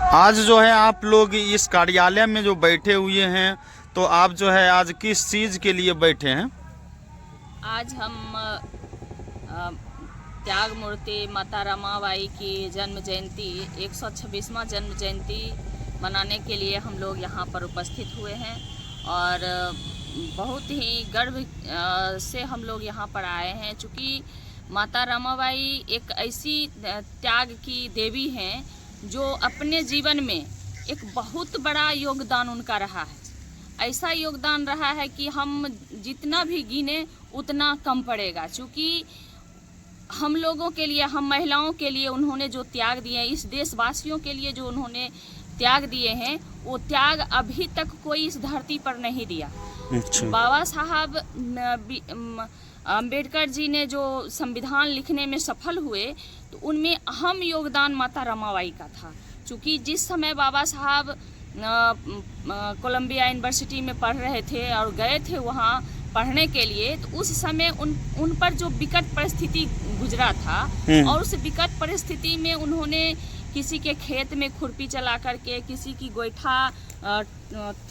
आज जो है आप लोग इस कार्यालय में जो बैठे हुए हैं, तो आप जो है आज किस चीज़ के लिए बैठे हैं? आज हम त्याग मूर्ति माता रमाबाई की जन्म जयंती 126वां जन्म जयंती मनाने के लिए हम लोग यहाँ पर उपस्थित हुए हैं और बहुत ही गर्व से हम लोग यहाँ पर आए हैं, चूँकि माता रमाबाई एक ऐसी त्याग की देवी हैं जो अपने जीवन में एक बहुत बड़ा योगदान उनका रहा है। ऐसा योगदान रहा है कि हम जितना भी गिने उतना कम पड़ेगा, क्योंकि हम लोगों के लिए, हम महिलाओं के लिए उन्होंने जो त्याग दिए, इस देशवासियों के लिए जो उन्होंने त्याग दिए हैं, वो त्याग अभी तक कोई इस धरती पर नहीं दिया। बाबा साहब अम्बेडकर जी ने जो संविधान लिखने में सफल हुए, तो उनमें अहम योगदान माता रमाबाई का था। क्योंकि जिस समय बाबा साहब कोलंबिया यूनिवर्सिटी में पढ़ रहे थे और गए थे वहाँ पढ़ने के लिए, तो उस समय उन पर जो विकट परिस्थिति गुजरा था और उस विकट परिस्थिति में उन्होंने किसी के खेत में खुरपी चला करके, किसी की गोईठा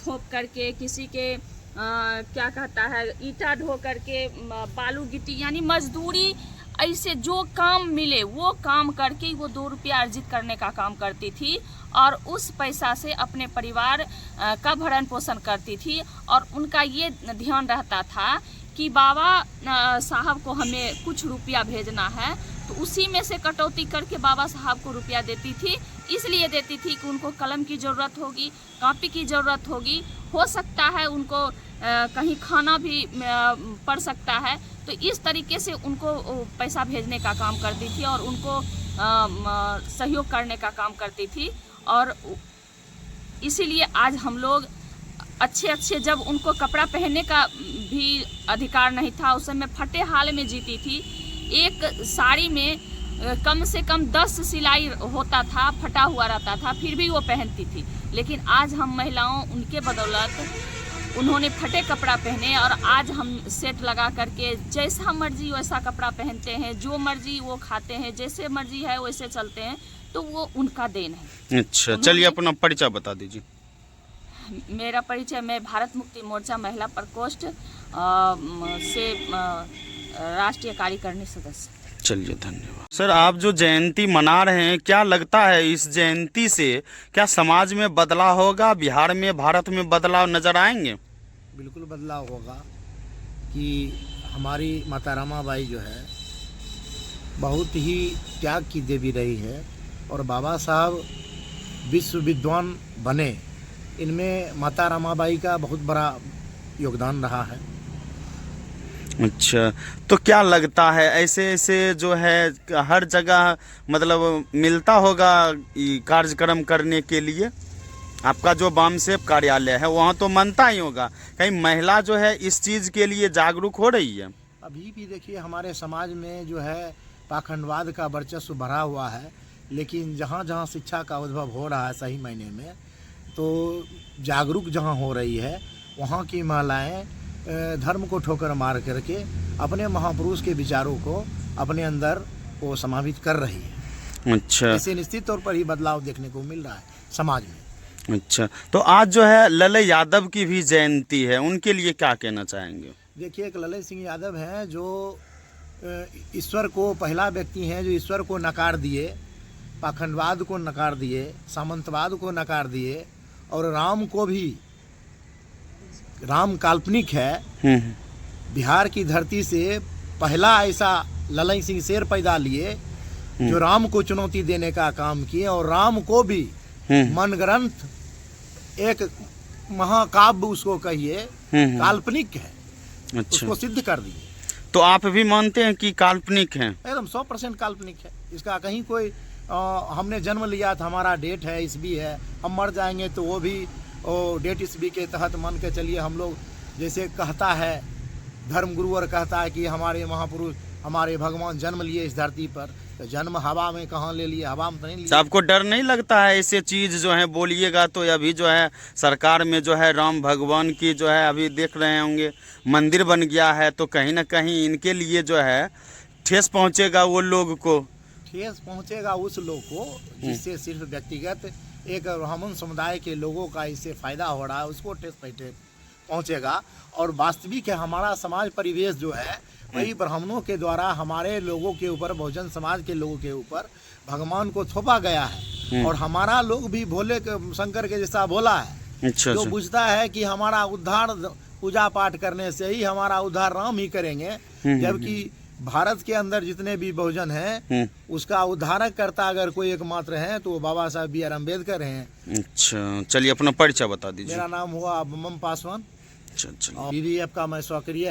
ठोक करके, किसी के क्या कहता है ईटा ढो करके, बालू गिट्टी यानी मजदूरी, ऐसे जो काम मिले वो काम करके वो 2 रुपया अर्जित करने का काम करती थी और उस पैसा से अपने परिवार का भरण पोषण करती थी। और उनका ये ध्यान रहता था कि बाबा साहब को हमें कुछ रुपया भेजना है, तो उसी में से कटौती करके बाबा साहब को रुपया देती थी। इसलिए देती थी कि उनको कलम की ज़रूरत होगी, कापी की ज़रूरत होगी, हो सकता है उनको कहीं खाना भी पड़ सकता है, तो इस तरीके से उनको पैसा भेजने का काम करती थी और उनको सहयोग करने का काम करती थी। और इसीलिए आज हम लोग अच्छे जब उनको कपड़ा पहनने का भी अधिकार नहीं था, उस समय फटे हाल में जीती थी। एक साड़ी में कम से कम 10 सिलाई होता था, फटा हुआ रहता था, फिर भी वो पहनती थी। लेकिन आज हम महिलाओं उनके बदौलत उन्होंने फटे कपड़ा पहने और आज हम सेट लगा करके जैसा मर्जी वैसा कपड़ा पहनते हैं, जो मर्जी वो खाते हैं, जैसे मर्जी है वैसे चलते हैं, तो वो उनका देन है। अच्छा, चलिए अपना परिचय बता दीजिए। मेरा परिचय, मैं भारत मुक्ति मोर्चा महिला प्रकोष्ठ से राष्ट्रीय कार्यकारिणी सदस्य। चलिए, धन्यवाद। सर, आप जो जयंती मना रहे हैं, क्या लगता है इस जयंती से क्या समाज में बदलाव होगा, बिहार में, भारत में बदलाव नजर आएंगे? बिल्कुल बदलाव होगा कि हमारी माता रमाबाई जो है बहुत ही त्याग की देवी रही है और बाबा साहब विश्व विद्वान बने, इनमें माता रमाबाई का बहुत बड़ा योगदान रहा है। अच्छा, तो क्या लगता है ऐसे जो है हर जगह मतलब मिलता होगा कार्यक्रम करने के लिए? आपका जो बामसेप कार्यालय है वहाँ तो मनता ही होगा, कहीं महिला जो है इस चीज़ के लिए जागरूक हो रही है? अभी भी देखिए हमारे समाज में जो है पाखंडवाद का वर्चस्व बढ़ा हुआ है, लेकिन जहाँ जहाँ शिक्षा का उद्भव हो रहा है सही मायने में, तो जागरूक जहाँ हो रही है वहाँ की महिलाएं धर्म को ठोकर मार करके अपने महापुरुष के विचारों को अपने अंदर वो समावित कर रही है। अच्छा, इसे निश्चित तौर पर ही बदलाव देखने को मिल रहा है समाज में। अच्छा, तो आज जो है लल्ले यादव की भी जयंती है, उनके लिए क्या कहना चाहेंगे? देखिए, एक लल्ले सिंह यादव हैं जो ईश्वर को, पहला व्यक्ति हैं जो ईश्वर को नकार दिए, पाखंडवाद को नकार दिए, सामंतवाद को नकार दिए और राम को भी, राम काल्पनिक है, बिहार की धरती से पहला ऐसा लल्ले सिंह शेर पैदा लिए जो राम को चुनौती देने का काम किए और राम को भी मन ग्रंथ, एक महाकाव्य उसको कहिए, काल्पनिक है। अच्छा, उसको सिद्ध कर दिए। तो आप भी मानते हैं कि काल्पनिक है? एकदम 100% काल्पनिक है। इसका कहीं कोई हमने जन्म लिया था, हमारा डेट है, ईस्वी है, हम मर जाएंगे तो वो भी डेट ईस्वी के तहत मान के चलिए। हम लोग जैसे कहता है धर्मगुरु और कहता है कि हमारे महापुरुष, हमारे भगवान जन्म लिए इस धरती पर, तो जन्म हवा में कहाँ ले लिए, हवा में तो नहीं लिए। आपको डर नहीं लगता है ऐसे चीज़ जो है बोलिएगा तो? अभी जो है सरकार में जो है राम भगवान की जो है अभी देख रहे होंगे मंदिर बन गया है, तो कहीं ना कहीं इनके लिए जो है ठेस पहुँचेगा, वो लोग को ठेस पहुँचेगा उस लोग को जिससे सिर्फ व्यक्तिगत एक ब्राह्मण समुदाय के लोगों का इससे फ़ायदा हो रहा है, उसको टेस्ट पैसे पहुँचेगा। और वास्तविक है हमारा समाज परिवेश जो है वही ब्राह्मणों के द्वारा हमारे लोगों के ऊपर, बहुजन समाज के लोगों के ऊपर भगवान को थोपा गया है। और हमारा लोग भी भोले शंकर के जैसा भोला है, अच्छा जो अच्छा। बुझता है कि हमारा उद्धार पूजा पाठ करने से ही हमारा उद्धार राम ही करेंगे, जबकि भारत के अंदर जितने भी बहुजन हैं उसका उद्धारक करता अगर कोई एकमात्र है तो वो बाबा साहब बी आर अम्बेडकर हैं। अच्छा, चलिए अपना परिचय बता दीजिए। मेरा नाम हुआ बमम पासवान, अच्छा अच्छा और पीडीएफ का मैं सक्रिय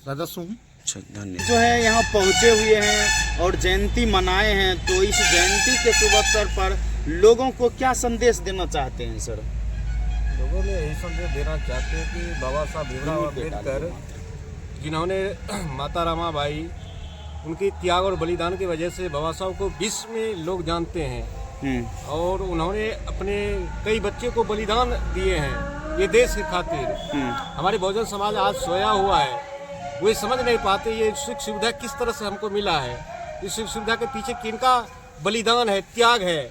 सदस्य हूँ। अच्छा, धन्यवाद। जो है यहाँ पहुँचे हुए हैं और जयंती मनाए हैं, तो इस जयंती के शुभ अवसर पर लोगों को क्या संदेश देना चाहते हैं सर? लोगों में यही संदेश देना चाहते हैं कि बाबा साहब भीमराव अम्बेडकर जिन्होंने माता रमाबाई उनके त्याग और बलिदान की वजह से बाबा साहब को विश्व में लोग जानते हैं, और उन्होंने अपने कई बच्चे को बलिदान दिए हैं ये देश के खातिर। हमारे बहुजन समाज आज सोया हुआ है, वो समझ नहीं पाते ये सुख सुविधा किस तरह से हमको मिला है, इस सुख सुविधा के पीछे किनका बलिदान है, त्याग है।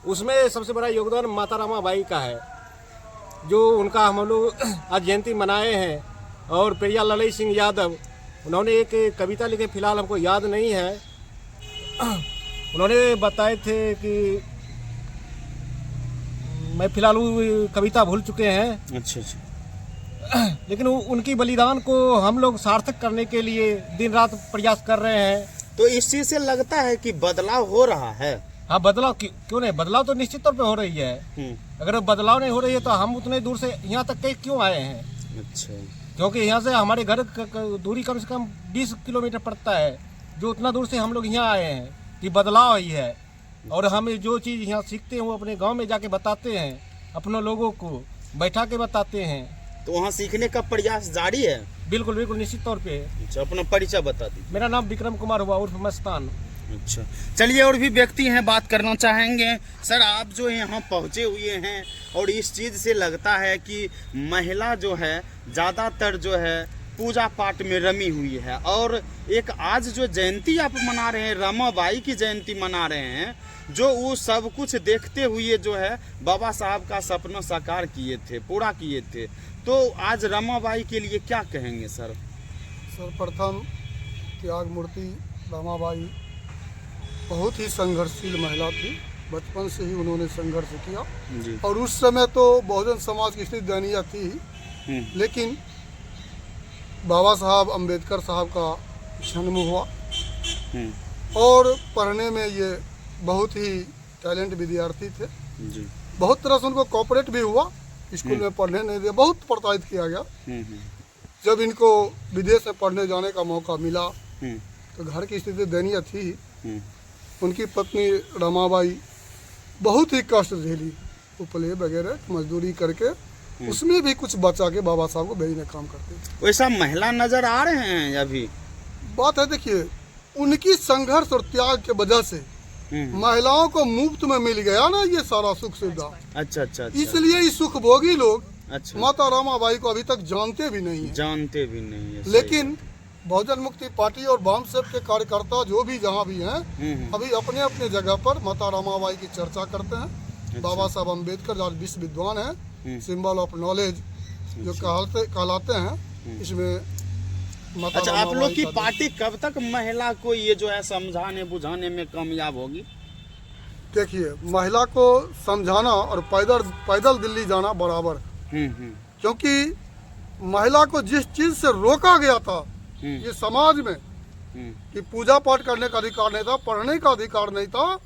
उसमें सबसे बड़ा योगदान माता रमाबाई का है, जो उनका हम लोग आज जयंती मनाए हैं। और पेरियार ललई सिंह यादव उन्होंने एक कविता लिखी, फिलहाल हमको याद नहीं है, उन्होंने बताए थे कि मैं फिलहाल वो कविता भूल चुके हैं। अच्छा अच्छा। लेकिन उनकी बलिदान को हम लोग सार्थक करने के लिए दिन रात प्रयास कर रहे हैं। तो इस चीज से लगता है कि बदलाव हो रहा है। हाँ, बदलाव क्यों नहीं, बदलाव तो निश्चित तौर पे हो रही है। अगर बदलाव नहीं हो रही है तो हम उतने दूर से यहाँ तक क्यों आए हैं? अच्छा, क्योंकि यहाँ से हमारे घर दूरी कम से कम 20 किलोमीटर पड़ता है, जो उतना दूर से हम लोग यहाँ आए हैं कि बदलाव ही है। और हम जो चीज़ यहाँ सीखते हैं वो अपने गांव में जाके बताते हैं, अपने लोगों को बैठा के बताते हैं। तो वहाँ सीखने का प्रयास जारी है? बिल्कुल बिल्कुल, निश्चित तौर पे। अच्छा, अपना परिचय बता दीजिए। मेरा नाम विक्रम कुमार हुआ उर्फ मस्तान। अच्छा, चलिए और भी व्यक्ति हैं, बात करना चाहेंगे। सर, आप जो यहाँ पहुँचे हुए हैं और इस चीज़ से लगता है कि महिला जो है ज़्यादातर जो है पूजा पाठ में रमी हुई है, और एक आज जो जयंती आप मना रहे हैं, रमाबाई की जयंती मना रहे हैं, जो वो सब कुछ देखते हुए जो है बाबा साहब का सपना साकार किए थे, पूरा किए थे, तो आज रमाबाई के लिए क्या कहेंगे सर? सर्वप्रथम त्याग मूर्ति रमाबाई बहुत ही संघर्षशील महिला थी, बचपन से ही उन्होंने संघर्ष किया जी। और उस समय तो बहुजन समाज की स्थिति दयनीय थी, लेकिन बाबा साहब अम्बेडकर साहब का जन्म हुआ और पढ़ने में ये बहुत ही टैलेंट विद्यार्थी थे जी। बहुत तरह से उनको कॉपरेट भी हुआ, स्कूल में पढ़ने नहीं दिया, बहुत प्रोत्साहित किया गया। जब इनको विदेश में पढ़ने जाने का मौका मिला तो घर की स्थिति दयनीय थी। उनकी पत्नी रमाबाई बहुत ही कष्ट झेली, उपले वगैरह मजदूरी करके उसमें भी कुछ बचा के बाबा साहब को भेजने काम करते थे। वैसा महिला नजर आ रहे हैं अभी? बात है, देखिए, उनकी संघर्ष और त्याग के वजह से महिलाओं को मुफ्त में मिल गया ना ये सारा सुख सुविधा। अच्छा अच्छा। इसलिए ये सुखभोगी लोग अच्छा, माता रमाबाई को अभी तक जानते भी नहीं है। जानते भी नहीं है। लेकिन बहुजन मुक्ति पार्टी और वाम सेव के कार्यकर्ता जो भी जहाँ भी हैं अभी अपने अपने जगह पर माता रमाबाई की चर्चा करते हैं। अच्छा। बाबा साहब अम्बेडकर आज विश्व विद्वान हैं, सिंबल ऑफ नॉलेज जो कहलाते हैं, इसमें माता अच्छा, आप लोग की रमाबाई पार्टी कब तक महिला को ये जो है समझाने बुझाने में कामयाब होगी? देखिए, महिला को समझाना और पैदल दिल्ली जाना बराबर, क्योंकि महिला को जिस चीज से रोका गया था ये समाज में कि पूजा पाठ करने का अधिकार नहीं था, पढ़ने का अधिकार नहीं था,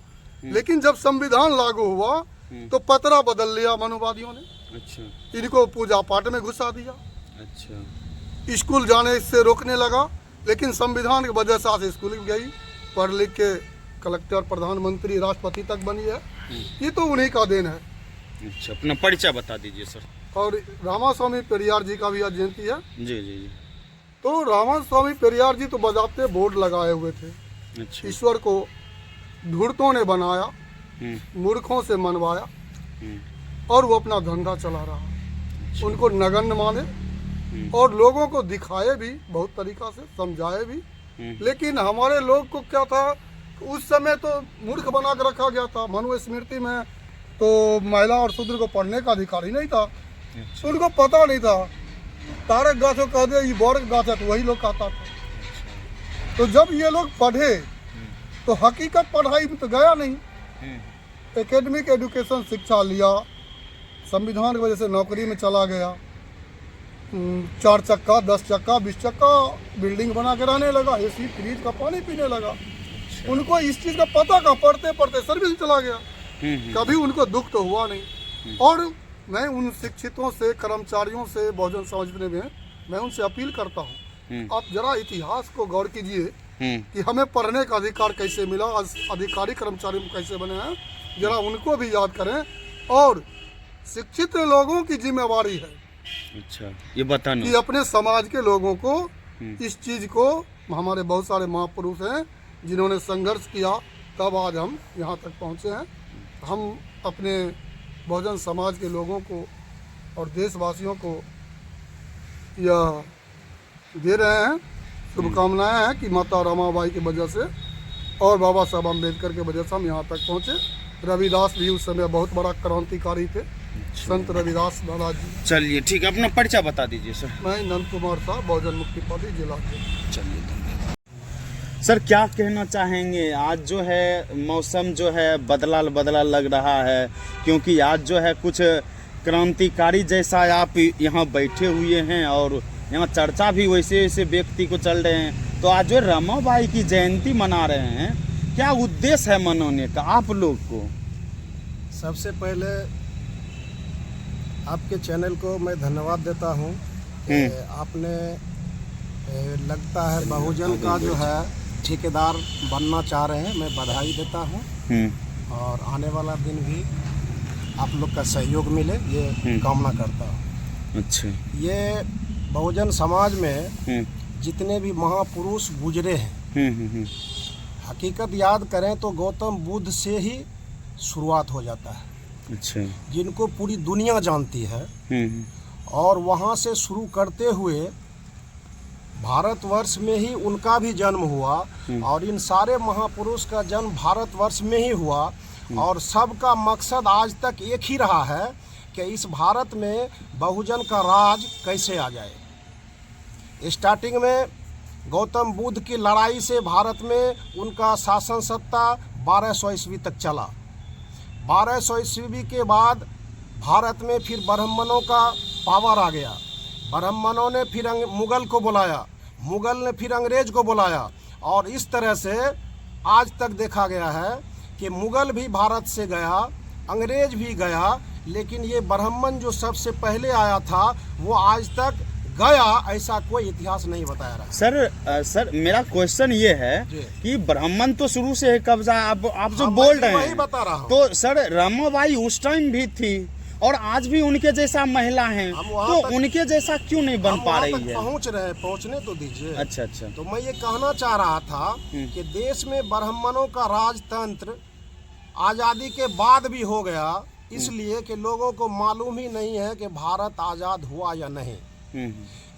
लेकिन जब संविधान लागू हुआ तो पतरा बदल लिया मनुवादियों ने। अच्छा इनको पूजा पाठ में घुसा दिया, अच्छा। स्कूल जाने से रोकने लगा, लेकिन संविधान की वजह से आज स्कूल गई, पढ़ लिख के कलेक्टर, प्रधानमंत्री, राष्ट्रपति तक बनी है। ये तो उन्हीं का देन है। अच्छा, अपना परिचय बता दीजिए सर। और रामास्वामी पेरियार जी का भी आज जयंती है। जी जी जी। तो रामास्वामी पेरियार जी तो बजाते बोर्ड लगाए हुए थे, अच्छा। ईश्वर को धूर्तों ने बनाया, मूर्खों से मनवाया, और वो अपना धंधा चला रहा। अच्छा। उनको नगण्य माने और लोगों को दिखाए भी, बहुत तरीका से समझाए भी। लेकिन हमारे लोग को क्या था, उस समय तो मूर्ख बना के रखा गया था। मनुस्मृति में तो महिला और शूद्र को पढ़ने का अधिकार ही नहीं था, तो उनको पता नहीं था। तारक गाछ को कह दे ये बड़ गाछ है, तो वही लोग कहता था। तो जब ये लोग पढ़े तो हकीकत पढ़ाई में तो गया नहीं। एकेडमिक एजुकेशन शिक्षा लिया, संविधान की वजह से नौकरी में चला गया, 4 चक्का 10 चक्का 20 चक्का बिल्डिंग बना के रहने लगा, एसी फ्रिज का पानी पीने लगा। उनको इस चीज़ का पता का पढ़ते पढ़ते सर्विस चला गया, कभी उनको दुख तो हुआ नहीं। और मैं उन शिक्षितों से, कर्मचारियों से, बहुजन समाज में मैं उनसे अपील करता हूँ, आप जरा इतिहास को गौर कीजिए कि हमें पढ़ने का अधिकार कैसे मिला, अधिकारी कर्मचारी कैसे बने हैं, जरा उनको भी याद करें। और शिक्षित लोगों की जिम्मेवारी है अच्छा ये बताना कि अपने समाज के लोगों को इस चीज़ को, हमारे बहुत सारे महापुरुष हैं जिन्होंने संघर्ष किया, तब आज हम यहाँ तक पहुँचे हैं। हम अपने बहुजन समाज के लोगों को और देशवासियों को यह दे रहे हैं, शुभकामनाएं हैं कि माता रमाबाई की वजह से और बाबा साहब अम्बेडकर की वजह से हम यहाँ तक पहुँचे। रविदास भी उस समय बहुत बड़ा क्रांतिकारी थे, संत रविदास महाराज जी। चलिए ठीक है, अपना परिचय बता दीजिए सर। मैं नंद कुमार साहब, बहुजन मुक्ति पार्टी जिला के। चलिए धन्यवाद सर। क्या कहना चाहेंगे, आज जो है मौसम जो है बदला बदला लग रहा है, क्योंकि आज जो है कुछ क्रांतिकारी जैसा आप यहाँ बैठे हुए हैं और यहाँ चर्चा भी वैसे वैसे व्यक्ति को चल रहे हैं। तो आज जो रमाबाई की जयंती मना रहे हैं, क्या उद्देश्य है मनाने का आप लोग को? सबसे पहले आपके चैनल को मैं धन्यवाद देता हूँ कि आपने लगता है बहुजन का जो है ठेकेदार बनना चाह रहे हैं। मैं बधाई देता हूँ और आने वाला दिन भी आप लोग का सहयोग मिले ये कामना करता हूँ। अच्छा, ये बहुजन समाज में जितने भी महापुरुष गुजरे हैं, हकीकत याद करें तो गौतम बुद्ध से ही शुरुआत हो जाता है। अच्छा, जिनको पूरी दुनिया जानती है, और वहाँ से शुरू करते हुए भारतवर्ष में ही उनका भी जन्म हुआ और इन सारे महापुरुष का जन्म भारतवर्ष में ही हुआ। और सबका मकसद आज तक एक ही रहा है कि इस भारत में बहुजन का राज कैसे आ जाए। स्टार्टिंग में गौतम बुद्ध की लड़ाई से भारत में उनका शासन सत्ता 1200 ईस्वी तक चला। 1200 ईस्वी के बाद भारत में फिर ब्राह्मणों का पावर आ गया। ब्राह्मणों ने फिर मुगल को बुलाया, मुगल ने फिर अंग्रेज को बुलाया, और इस तरह से आज तक देखा गया है कि मुगल भी भारत से गया, अंग्रेज भी गया, लेकिन ये ब्राह्मण जो सबसे पहले आया था वो आज तक गया, ऐसा कोई इतिहास नहीं बताया रहा। सर मेरा क्वेश्चन ये है कि ब्राह्मण तो शुरू से है कब्जा, आप जो बोल रहे हैं बता रहा हूँ। तो सर रमाबाई उस टाइम भी थी और आज भी उनके जैसा महिला हैं, तो उनके जैसा क्यों नहीं बन पा रही है? पहुँच रहे, पहुँचने तो दीजिए। अच्छा अच्छा, तो मैं ये कहना चाह रहा था कि देश में ब्राह्मणों का राजतंत्र आज़ादी के बाद भी हो गया, इसलिए कि लोगों को मालूम ही नहीं है कि भारत आज़ाद हुआ या नहीं।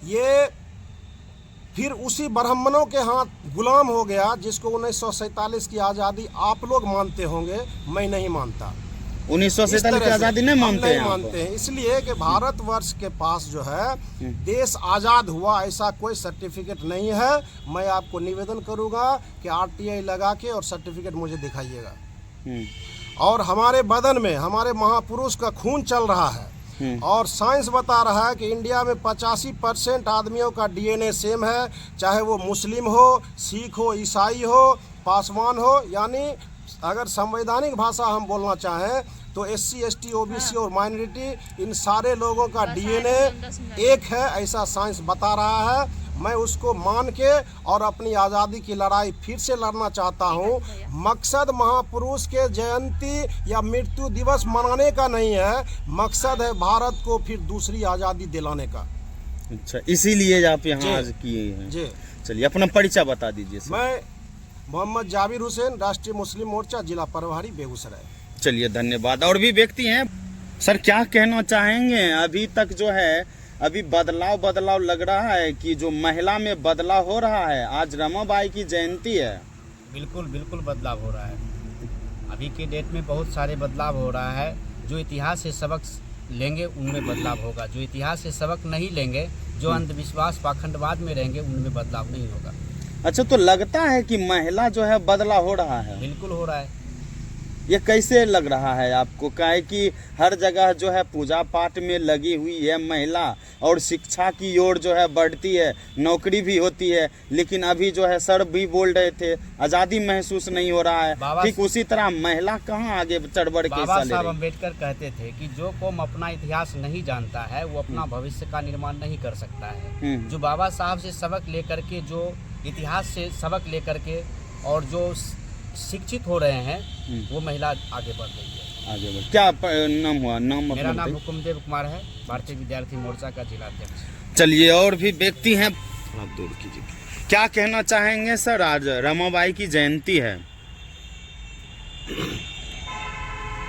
ये फिर उसी ब्राह्मणों के हाथ गुलाम हो गया, जिसको 1947 की आज़ादी आप लोग मानते होंगे, मैं नहीं मानता। 1947 की आज़ादी नहीं मानते हैं, इसलिए कि भारतवर्ष के पास जो है देश आज़ाद हुआ ऐसा कोई सर्टिफिकेट नहीं है। मैं आपको निवेदन करूंगा कि RTI लगा के और सर्टिफिकेट मुझे दिखाइएगा। और हमारे बदन में हमारे महापुरुष का खून चल रहा है, और साइंस बता रहा है कि इंडिया में 85% आदमियों का DNA सेम है, चाहे वो मुस्लिम हो, सिख हो, ईसाई हो, पासवान हो। यानी अगर संवैधानिक भाषा हम बोलना चाहें तो SC ST OBC और माइनॉरिटी, इन सारे लोगों का DNA एक है, ऐसा साइंस बता रहा है। मैं उसको मान के और अपनी आज़ादी की लड़ाई फिर से लड़ना चाहता हूँ। मकसद महापुरुष के जयंती या मृत्यु दिवस मनाने का नहीं है, मकसद है भारत को फिर दूसरी आज़ादी दिलाने का। अच्छा, इसीलिए आप यहाँ आज किए हैं जी। चलिए अपना परिचय बता दीजिए सर। मैं मोहम्मद जाबिर हुसैन, राष्ट्रीय मुस्लिम मोर्चा, जिला प्रभारी, बेगूसराय। चलिए धन्यवाद। और भी व्यक्ति हैं सर, क्या कहना चाहेंगे? अभी तक जो है अभी बदलाव लग रहा है कि जो महिला में बदलाव हो रहा है, आज रमाबाई की जयंती है। बिल्कुल बदलाव हो रहा है। अभी के डेट में बहुत सारे बदलाव हो रहा है। जो इतिहास से सबक लेंगे उनमें बदलाव होगा, जो इतिहास से सबक नहीं लेंगे, जो अंधविश्वास पाखंडवाद में रहेंगे, उनमें बदलाव नहीं होगा। अच्छा, तो लगता है कि महिला जो है बदला हो रहा है, बिल्कुल हो रहा है। ये कैसे लग रहा है आपको? काहे कि हर जगह जो है पूजा पाठ में लगी हुई है महिला, और शिक्षा की ओर जो है बढ़ती है, नौकरी भी होती है, लेकिन अभी जो है सर भी बोल रहे थे आज़ादी महसूस नहीं हो रहा है। ठीक उसी तरह महिला कहाँ आगे चढ़ बढ़ के बाबा हिस्सा ले साहब रही? अम्बेडकर कहते थे कि जो कौम अपना इतिहास नहीं जानता है वो अपना भविष्य का निर्माण नहीं कर सकता है। जो बाबा साहब से सबक लेकर के, जो इतिहास से सबक लेकर के और जो शिक्षित हो रहे हैं, वो महिला आगे बढ़ रही है। आगे बढ़। क्या नाम हुआ? नाम मेरा अपना नाम बताइए। हुकुमदेव कुमार है, भारतीय विद्यार्थी मोर्चा का जिला अध्यक्ष। चलिए, और भी व्यक्ति हैं, थोड़ा दूर कीजिए। क्या कहना चाहेंगे सर? आज रमाबाई की जयंती है।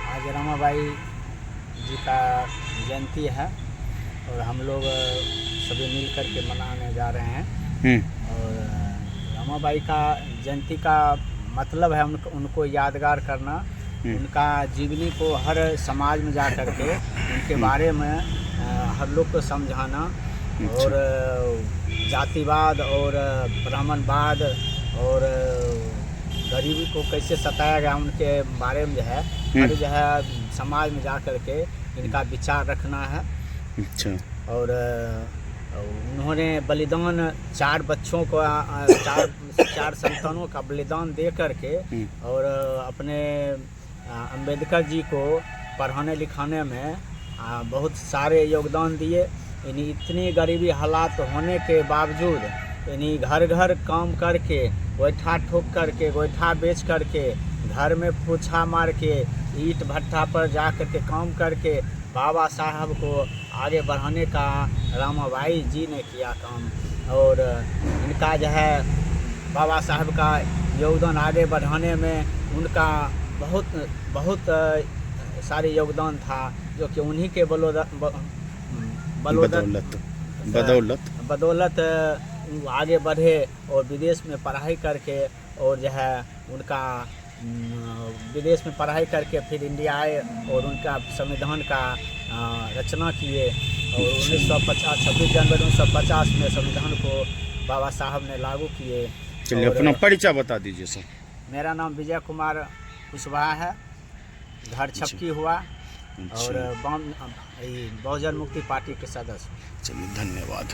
आज रमाबाई जी का जयंती है और हम लोग सभी मिल कर के मनाने जा रहे हैं। और रमाबाई का जयंती का मतलब है उनको यादगार करना, उनका जीवनी को हर समाज में जा कर के उनके बारे में हर लोग को समझाना, और जातिवाद और ब्राह्मणवाद और गरीबी को कैसे सताया गया उनके बारे में जो है हर जो है समाज में जा कर के इनका विचार रखना है। अच्छा। और उन्होंने बलिदान 4 बच्चों को 4 संतानों का बलिदान दे करके और अपने अंबेडकर जी को पढ़ाने लिखाने में बहुत सारे योगदान दिए। यानी इतनी गरीबी हालात होने के बावजूद यानी घर घर काम करके, गोईठा ठोक करके, गोईठा बेच करके, घर में पूछा मार के, ईंट भट्ठा पर जा कर के काम करके बाबा साहब को आगे बढ़ाने का रमाबाई जी ने किया काम। और इनका जो है बाबा साहब का योगदान आगे बढ़ाने में उनका बहुत सारे योगदान था, जो कि उन्हीं के बदौलत आगे बढ़े और विदेश में पढ़ाई करके, और जो है उनका विदेश में पढ़ाई करके फिर इंडिया आए और उनका संविधान का रचना किए। और 26 जनवरी 1950 में संविधान को बाबा साहब ने लागू किए। चलिए, अपना परिचय बता दीजिए सर। मेरा नाम विजय कुमार कुशवाहा है, घर छपकी हुआ, और बहुजन मुक्ति पार्टी के सदस्य। चलिए, धन्यवाद।